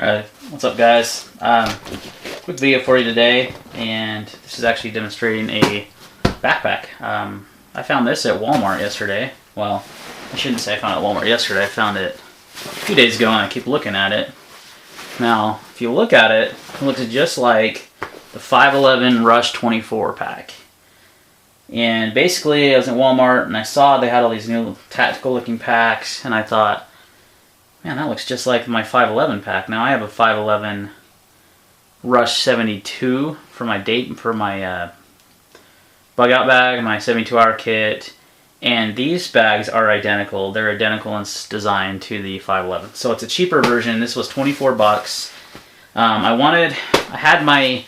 Alright, what's up guys? Quick video for you today, and this is actually demonstrating a backpack. I found this at Walmart yesterday. Well, I shouldn't say I found it at Walmart yesterday. I found it a few days ago and I keep looking at it. Now, if you look at it, it looks just like the 511 Rush 24 pack. And basically, I was at Walmart and I saw they had all these new tactical looking packs, and I thought, man, that looks just like my 511 pack. Now I have a 511 Rush 72 for my bug out bag, my 72-hour kit, and these bags are identical. They're identical in design to the 511. So it's a cheaper version. This was 24 bucks. This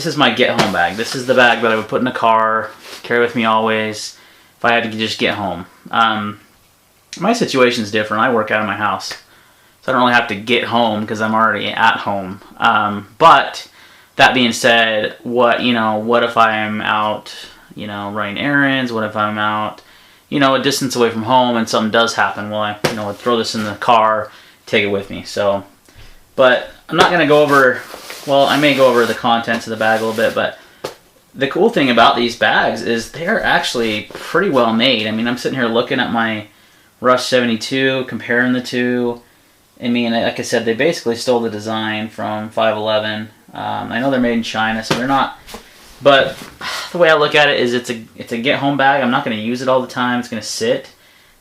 is my get home bag. This is the bag that I would put in the car, carry with me always if I had to just get home. My situation's different. I work out of my house, so I don't really have to get home because I'm already at home. But that being said, what if I'm out, running errands? What if I'm out, a distance away from home and something does happen? Well, I'd throw this in the car, take it with me. So, but I'm not gonna go over. Well, I may go over the contents of the bag a little bit, but the cool thing about these bags is they're actually pretty well made. I mean, I'm sitting here looking at my Rush 72, comparing the two. I mean, like I said, they basically stole the design from 511. I know they're made in China, so they're not. But the way I look at it is it's a get-home bag. I'm not going to use it all the time. It's going to sit.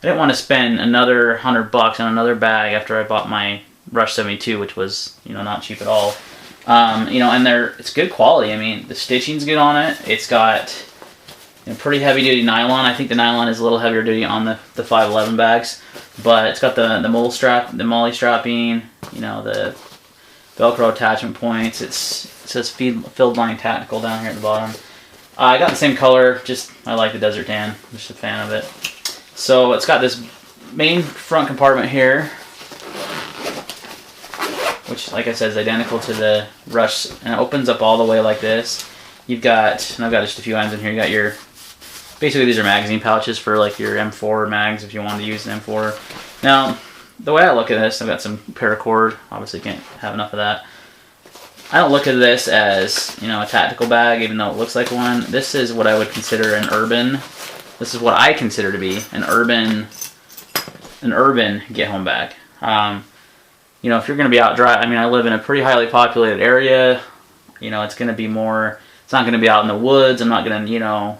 I didn't want to spend another $100 on another bag after I bought my Rush 72, which was not cheap at all. And it's good quality. I mean, the stitching's good on it. It's got pretty heavy-duty nylon. I think the nylon is a little heavier duty on the 511 bags, but it's got the MOLLE strap, the MOLLE strapping, the Velcro attachment points. It says Fieldline Tactical down here at the bottom. I got the same color. I like the desert tan. I'm just a fan of it. So it's got this main front compartment here, which, like I said, is identical to the Rush, and it opens up all the way like this. And I've got just a few items in here. You got basically these are magazine pouches for like your M4 mags if you want to use an M4. Now, the way I look at this, I've got some paracord. Obviously, can't have enough of that. I don't look at this as a tactical bag, even though it looks like one. This is what I would consider an urban. This is what I consider to be an urban get home bag. If you're going to be out I mean, I live in a pretty highly populated area. It's going to be more. It's not going to be out in the woods. I'm not going to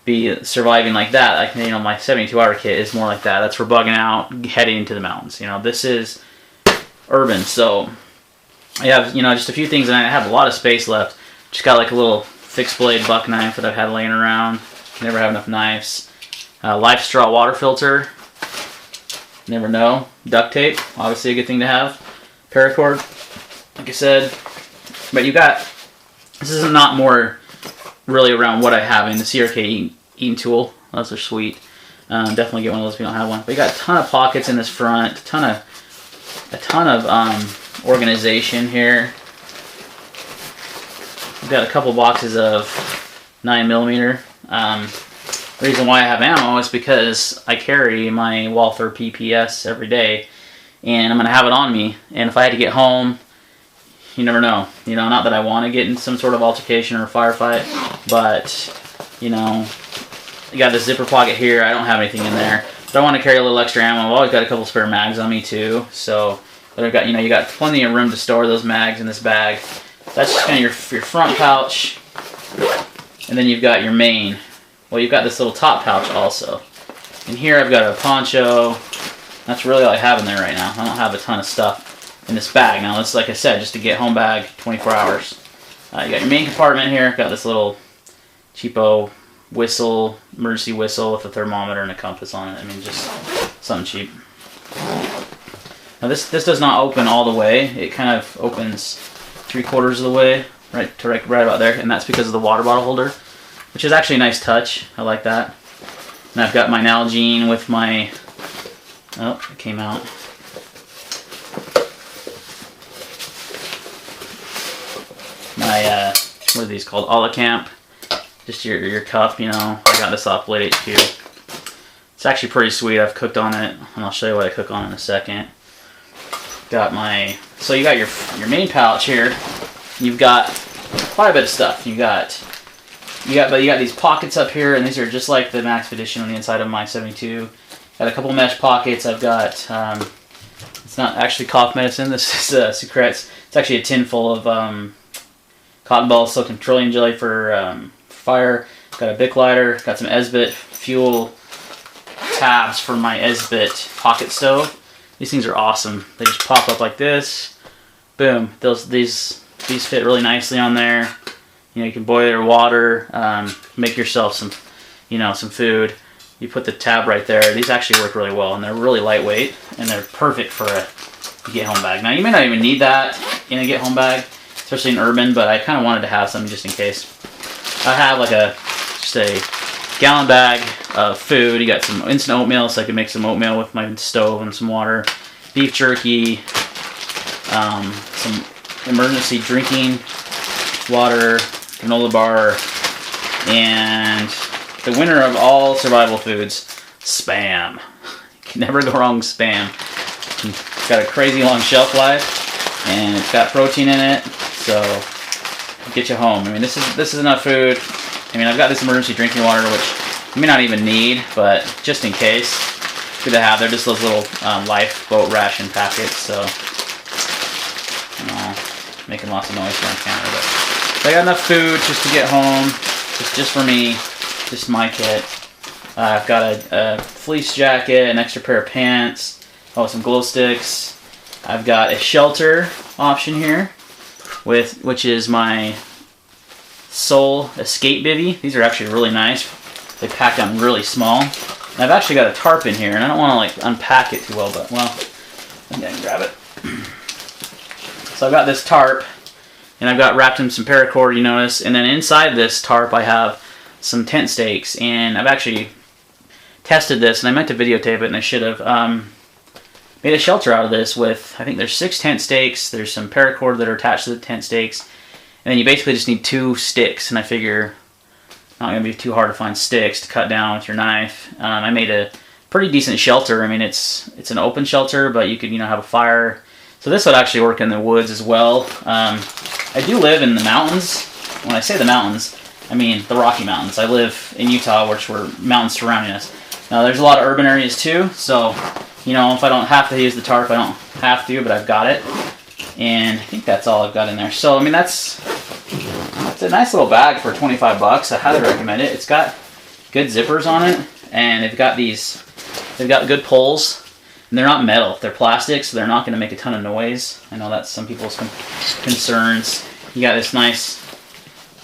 be surviving like that. My 72-hour kit is more like that. That's for bugging out, heading into the mountains. This is urban. So I have just a few things, and I have a lot of space left. Just got like a little fixed blade buck knife that I've had laying around. Never have enough knives. Life straw water filter. Never know. Duct tape, obviously a good thing to have. Paracord, like I said. But this is not more really around what I have in the CRK eating tool. Those are sweet. Definitely get one of those if you don't have one. But you got a ton of pockets in this front, a ton of organization here. We've got a couple boxes of 9mm. The reason why I have ammo is because I carry my Walther PPS every day, and I'm going to have it on me. And if I had to get home, you never know. Not that I want to get in some sort of altercation or a firefight, but, you got this zipper pocket here. I don't have anything in there, but I want to carry a little extra ammo. I've always got a couple spare mags on me too, so but I've got, you got plenty of room to store those mags in this bag. That's just kind of your front pouch, and then you've got your main. Well, you've got this little top pouch also. And here I've got a poncho. That's really all I have in there right now. I don't have a ton of stuff in this bag. Now, this is, like I said, just a get-home bag, 24 hours. You got your main compartment here. Got this little cheapo whistle, emergency whistle with a thermometer and a compass on it. I mean, just something cheap. Now, this does not open all the way. It kind of opens 3/4 of the way, right about there, and that's because of the water bottle holder, which is actually a nice touch. I like that. And I've got my Nalgene with my, oh, it came out. My, what are these called? Olicamp. Just your cup, I got this off Blade HQ. It's actually pretty sweet. I've cooked on it, and I'll show you what I cook on in a second. Got my, so you got your main pouch here. You've got quite a bit of stuff. You got these pockets up here, and these are just like the Max Edition on the inside of my 72. Got a couple mesh pockets. I've got, it's not actually cough medicine. This is Secrets. It's actually a tin full of cotton balls, soaked in petroleum jelly for fire. Got a Bic lighter. Got some Esbit fuel tabs for my Esbit pocket stove. These things are awesome. They just pop up like this. Boom. These fit really nicely on there. You know, you can boil your water, make yourself some food. You put the tab right there. These actually work really well, and they're really lightweight, and they're perfect for a get-home bag. Now, you may not even need that in a get-home bag, especially in urban, but I kind of wanted to have some just in case. I have like just a gallon bag of food. You got some instant oatmeal, so I can make some oatmeal with my stove and some water. Beef jerky, some emergency drinking water, granola bar, and the winner of all survival foods, Spam. You can never go wrong with Spam. It's got a crazy long shelf life, and it's got protein in it, so it'll get you home. I mean, this is enough food. I mean, I've got this emergency drinking water, which you may not even need, but just in case, it's good to have. They're just those little lifeboat ration packets, so making lots of noise here on camera, but I got enough food just to get home, just for me, just my kit. I've got a fleece jacket, an extra pair of pants, some glow sticks. I've got a shelter option here, which is my Soul Escape Bivvy. These are actually really nice. They pack down really small. And I've actually got a tarp in here, and I don't want to like unpack it too well, but well, I can grab it. So I've got this tarp, and I've got wrapped in some paracord, you notice, and then inside this tarp I have some tent stakes, and I've actually tested this, and I meant to videotape it, and I should have. Made a shelter out of this with, I think there's 6 tent stakes, there's some paracord that are attached to the tent stakes, and then you basically just need 2 sticks, and I figure not going to be too hard to find sticks to cut down with your knife. I made a pretty decent shelter. I mean, it's an open shelter, but you could have a fire. So this would actually work in the woods as well. I do live in the mountains. When I say the mountains, I mean the Rocky Mountains. I live in Utah, which were mountains surrounding us. Now there's a lot of urban areas too, so if I don't have to use the tarp, I don't have to, but I've got it. And I think that's all I've got in there. So, I mean, it's a nice little bag for 25 bucks. I highly recommend it. It's got good zippers on it, and they've got good poles, and they're not metal. They're plastic, so they're not going to make a ton of noise. I know that's some people's concerns. You got this nice,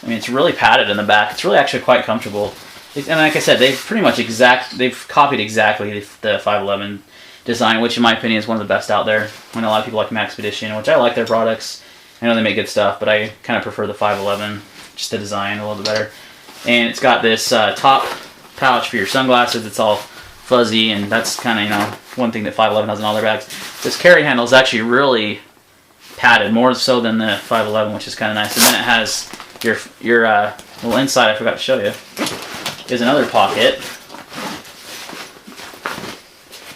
I mean, it's really padded in the back. It's really actually quite comfortable. And like I said, they've copied exactly the 511 design, which in my opinion is one of the best out there. I know a lot of people like Max Edition, which I like their products. I know they make good stuff, but I kind of prefer the 511, just the design a little bit better. And it's got this top pouch for your sunglasses. It's all fuzzy, and that's kind of one thing that 511 has in all their bags. This carry handle is actually really padded, more so than the 511, which is kind of nice. And then it has your little inside. I forgot to show you. Is another pocket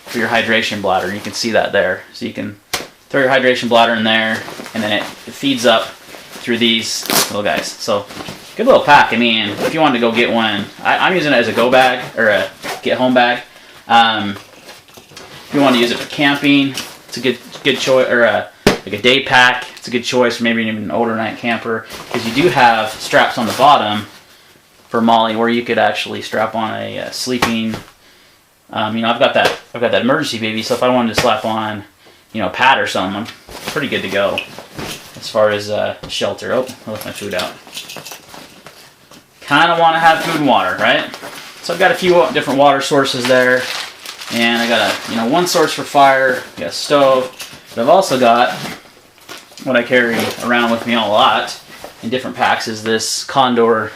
for your hydration bladder. You can see that there. So you can throw your hydration bladder in there, and then it feeds up through these little guys. So good little pack. I mean, if you wanted to go get one, I'm using it as a go bag or a get home bag. If you want to use it for camping, it's a good choice, or like a day pack. It's a good choice for maybe even an older night camper, because you do have straps on the bottom for Molly where you could actually strap on a sleeping. I've got that emergency baby, so if I wanted to slap on, a pad or something, I'm pretty good to go as far as shelter. Oh, I left my food out. Kind of want to have food and water, right? So I've got a few different water sources there, and I got one source for fire, got a stove, but I've also got what I carry around with me a lot in different packs is this Condor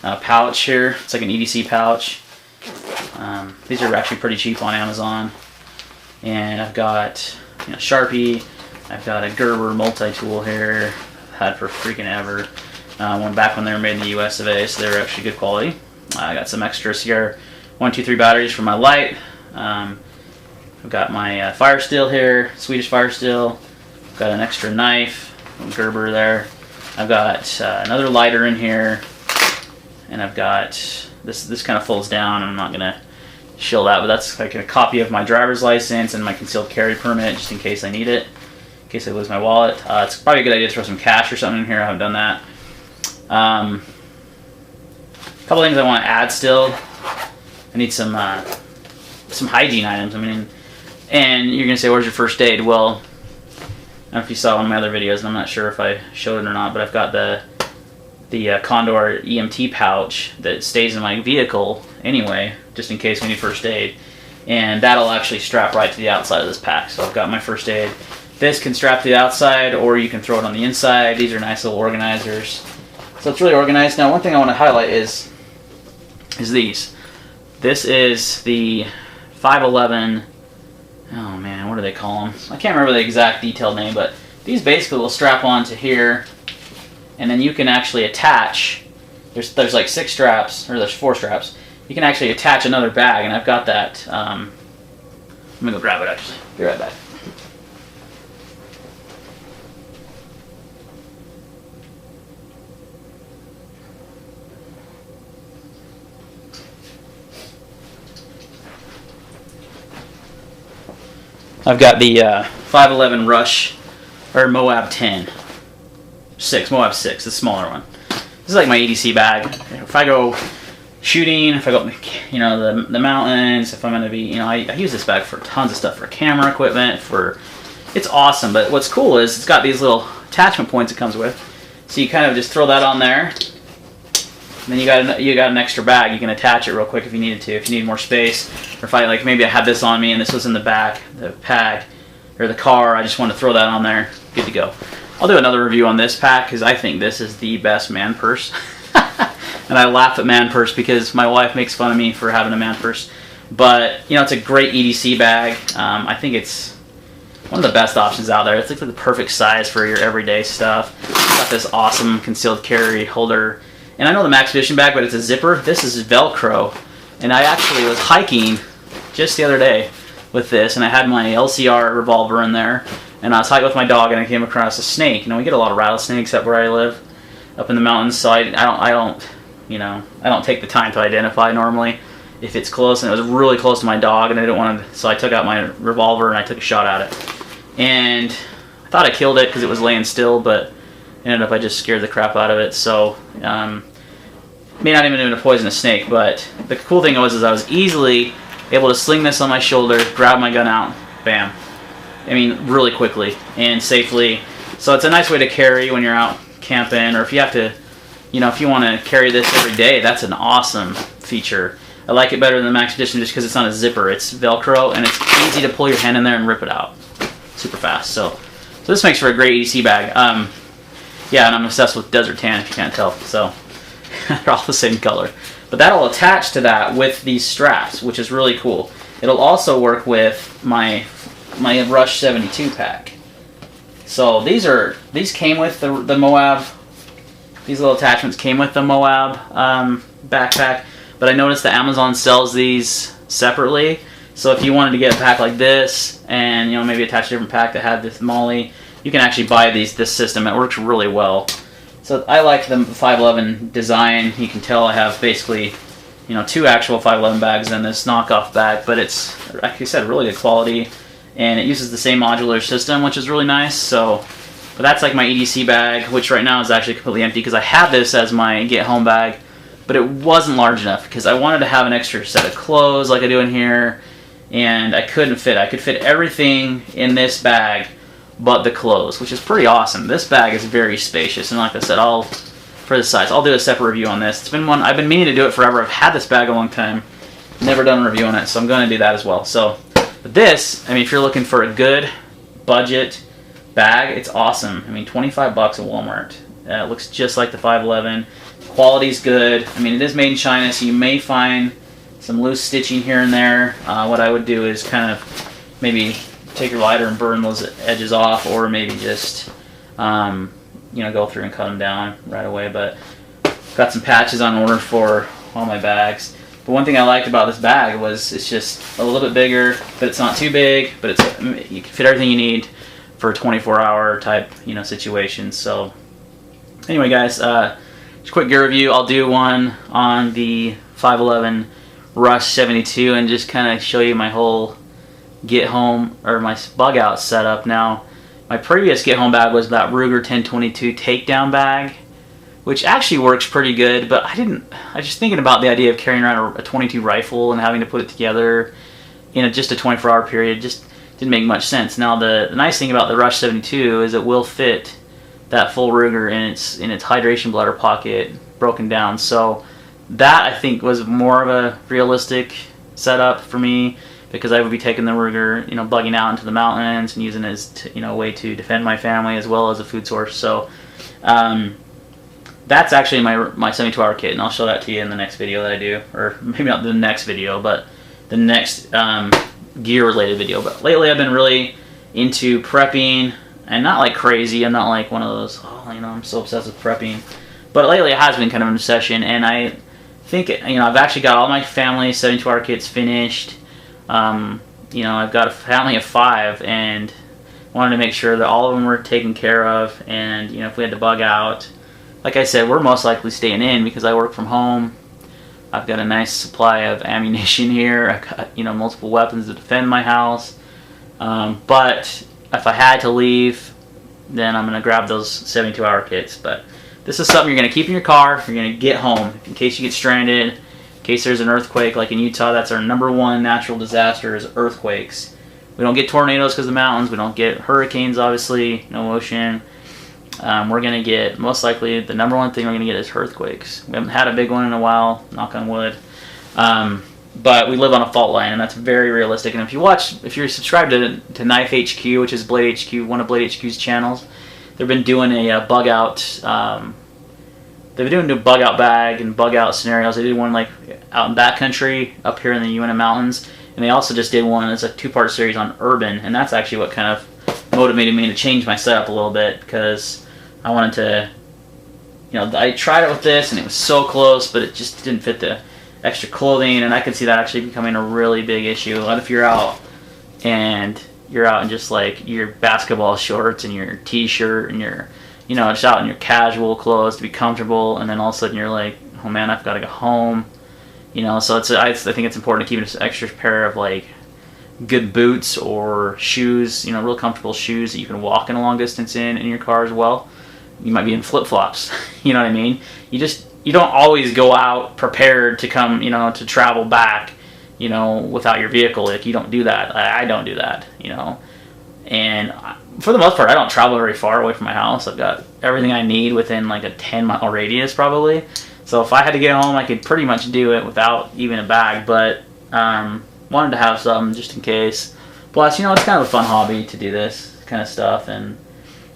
pouch here. It's like an EDC pouch. These are actually pretty cheap on Amazon. And I've got Sharpie. I've got a Gerber multi-tool here. Had for freaking ever. Back when they were made in the US of A, so they were actually good quality. I got some extra CR123 batteries for my light. I've got my fire steel here, Swedish fire steel. I've got an extra knife, a Gerber there. I've got another lighter in here, and I've got this kind of folds down. I'm not gonna show that, but that's like a copy of my driver's license and my concealed carry permit, just in case I need it, in case I lose my wallet. It's probably a good idea to throw some cash or something in here. I haven't done that. A couple things I want to add still. I need some hygiene items. I mean, and you're gonna say, "Where's your first aid?" Well, I don't know if you saw one of my other videos, and I'm not sure if I showed it or not, but I've got the Condor EMT pouch that stays in my vehicle anyway, just in case we need first aid, and that'll actually strap right to the outside of this pack. So I've got my first aid. This can strap to the outside, or you can throw it on the inside. These are nice little organizers. So it's really organized. Now, one thing I want to highlight is these. This is the 511. Oh man, what do they call them? I can't remember the exact detailed name, but these basically will strap onto here, and then you can actually attach. There's like 6 straps, or there's 4 straps. You can actually attach another bag, and I've got that. Let me go grab it. Actually, be right back. I've got the 511 Rush, or Moab 10. Moab 6, the smaller one. This is like my EDC bag. If I go shooting, if I go, the mountains, if I'm going to be, I use this bag for tons of stuff, for camera equipment, it's awesome. But what's cool is it's got these little attachment points it comes with. So you kind of just throw that on there, and then you got an extra bag. You can attach it real quick if you needed to, if you need more space. Or if maybe I had this on me and this was in the back, the pack, or the car, I just want to throw that on there, good to go. I'll do another review on this pack because I think this is the best man purse. And I laugh at man purse because my wife makes fun of me for having a man purse. But, it's a great EDC bag. I think it's one of the best options out there. It's like the perfect size for your everyday stuff. It's got this awesome concealed carry holder. And I know the Max Edition bag, but it's a zipper. This is Velcro. And I actually was hiking just the other day with this, and I had my LCR revolver in there, and I was hiking with my dog, and I came across a snake. We get a lot of rattlesnakes up where I live, up in the mountains, so I don't take the time to identify normally if it's close, and it was really close to my dog, and I didn't want to, so I took out my revolver and I took a shot at it. And I thought I killed it because it was laying still, but ended up I just scared the crap out of it. So may not even have been a poisonous snake, but the cool thing was I was easily able to sling this on my shoulder, grab my gun out, bam. Really quickly and safely. So it's a nice way to carry when you're out camping, or if you have to, if you want to carry this every day, that's an awesome feature. I like it better than the Max Edition just because it's on a zipper. It's Velcro, and it's easy to pull your hand in there and rip it out super fast. So this makes for a great EDC bag. Yeah, and I'm obsessed with desert tan, if you can't tell. So they're all the same color. But that'll attach to that with these straps, which is really cool. It'll also work with my Rush 72 pack. So these came with the Moab. These little attachments came with the Moab backpack. But I noticed that Amazon sells these separately. So if you wanted to get a pack like this, and maybe attach a different pack that had this Molly, you can actually buy this system. It works really well. So I like the 511 design. You can tell I have basically, 2 actual 511 bags in this knockoff bag, but it's, like I said, really good quality, and it uses the same modular system, which is really nice. So, but that's like my EDC bag, which right now is actually completely empty because I had this as my get home bag, but it wasn't large enough because I wanted to have an extra set of clothes like I do in here, and I couldn't fit. I could fit everything in this bag but the clothes, which is pretty awesome. This bag is very spacious, and like I said, for the size, I'll do a separate review on this. It's been one I've been meaning to do it forever. I've had this bag a long time, never done a review on it, so I'm going to do that as well. So, but this, if you're looking for a good budget bag, it's awesome. $25 at Walmart. It looks just like the 511. Quality's good. It is made in China, so you may find some loose stitching here and there. What I would do is kind of maybe take your lighter and burn those edges off, or maybe just go through and cut them down right away. But got some patches on order for all my bags. But one thing I liked about this bag was it's just a little bit bigger, but it's not too big, but you can fit everything you need for a 24-hour type, you know, situation. So anyway, guys, just a quick gear review. I'll do one on the 511 Rush 72 and just kind of show you my whole get home or my bug out setup. Now, my previous get home bag was that Ruger 1022 takedown bag, which actually works pretty good, but I was just thinking about the idea of carrying around a 22 rifle and having to put it together in just a 24-hour period. Just didn't make much sense. Now, the nice thing about the Rush 72 is it will fit that full Ruger in its hydration bladder pocket broken down. So that, I think, was more of a realistic setup for me, because I would be taking the Ruger, you know, bugging out into the mountains and using it as, you know, a way to defend my family as well as a food source. So that's actually my 72-hour kit, and I'll show that to you in the next video that I do, or maybe not the next video, but the next gear-related video. But lately I've been really into prepping, and not like crazy. I'm not like one of those, oh, you know, I'm so obsessed with prepping. But lately it has been kind of an obsession, and I think, you know, I've actually got all my family 72-hour kits finished. You know, I've got a family of 5, and wanted to make sure that all of them were taken care of. And, you know, if we had to bug out, like I said, we're most likely staying in because I work from home. I've got a nice supply of ammunition here. I've got, you know, multiple weapons to defend my house. But if I had to leave, then I'm going to grab those 72-hour kits. But this is something you're going to keep in your car if you're going to get home, in case you get stranded, in case there's an earthquake. Like in Utah, that's our #1 natural disaster, is earthquakes. We don't get tornadoes because of the mountains. We don't get hurricanes, obviously, no ocean. We're going to get, most likely, the #1 thing we're going to get is earthquakes. We haven't had a big one in a while, knock on wood. But we live on a fault line, and that's very realistic. And if you're subscribed to Knife HQ, which is Blade HQ, one of Blade HQ's channels, they've been doing a bug out. They've been doing a bug out bag and bug out scenarios. They did one like out in backcountry up here in the UNM mountains, and they also just did one as a 2-part series on urban. And that's actually what kind of motivated me to change my setup a little bit, because I wanted to, you know, I tried it with this and it was so close, but it just didn't fit the extra clothing, and I could see that actually becoming a really big issue. What if you're out in just like your basketball shorts and your t-shirt and your, you know, just out in your casual clothes to be comfortable, and then all of a sudden you're like, oh man, I've got to go home, you know. So I think it's important to keep an extra pair of like good boots or shoes, you know, real comfortable shoes that you can walk in a long distance in your car as well. You might be in flip-flops, you know what I mean? You don't always go out prepared to come, you know, to travel back, you know, without your vehicle. Like, you don't do that. I don't do that, you know. And for the most part, I don't travel very far away from my house. I've got everything I need within like a 10-mile radius probably. So if I had to get home, I could pretty much do it without even a bag. But wanted to have some just in case. Plus, you know, it's kind of a fun hobby to do this kind of stuff, and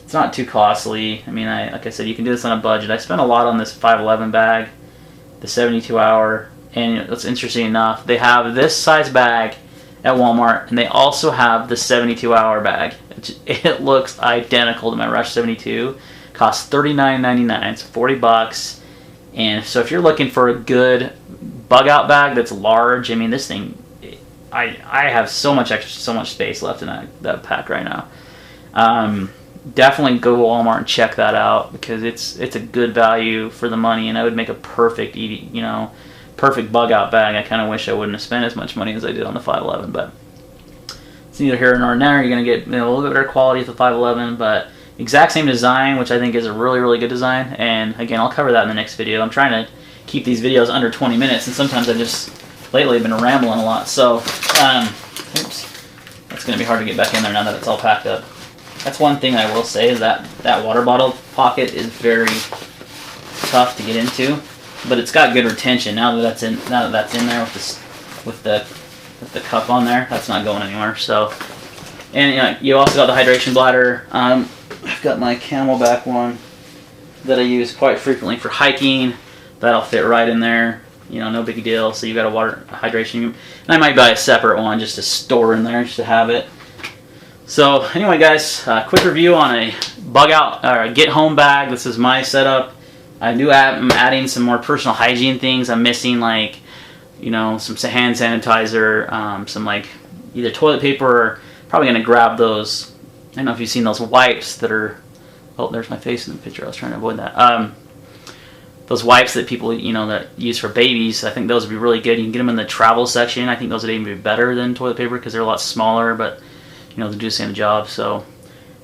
it's not too costly. I mean, like I said, you can do this on a budget. I spent a lot on this 511 bag, the 72-hour, and it's interesting enough, they have this size bag at Walmart, and they also have the 72-hour bag. It looks identical to my Rush 72. Costs $39.99, so $40. And so if you're looking for a good bug out bag that's large, I mean, this thing, I have so much space left in that pack right now. Definitely go to Walmart and check that out, because it's a good value for the money, and I would make a perfect, you know, perfect bug out bag. I kind of wish I wouldn't have spent as much money as I did on the 511, but it's neither here nor there. You're going to get, you know, a little bit better quality with the 511, but exact same design, which I think is a really, really good design. And again, I'll cover that in the next video. I'm trying to keep these videos under 20 minutes, and sometimes I just lately been rambling a lot. So, oops, that's going to be hard to get back in there now that it's all packed up. That's one thing I will say, is that water bottle pocket is very tough to get into, but it's got good retention. Now that that's in there with the cup on there, that's not going anywhere. So, and you know, you also got the hydration bladder. I've got my Camelback one that I use quite frequently for hiking. That'll fit right in there. You know, no big deal. So you got a hydration, and I might buy a separate one just to store in there, just to have it. So anyway, guys, quick review on a bug out or a get home bag. This is my setup. I'm adding some more personal hygiene things. I'm missing, like, you know, some hand sanitizer, some like either toilet paper, or probably gonna grab those. I don't know if you've seen those wipes that are. Oh, there's my face in the picture. I was trying to avoid that. Those wipes that people, you know, that use for babies, I think those would be really good. You can get them in the travel section. I think those would even be better than toilet paper because they're a lot smaller, but you know, they do the same job. So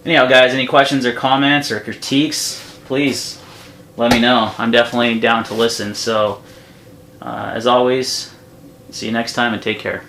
anyhow, guys, any questions or comments or critiques, please let me know. I'm definitely down to listen. So as always, see you next time and take care.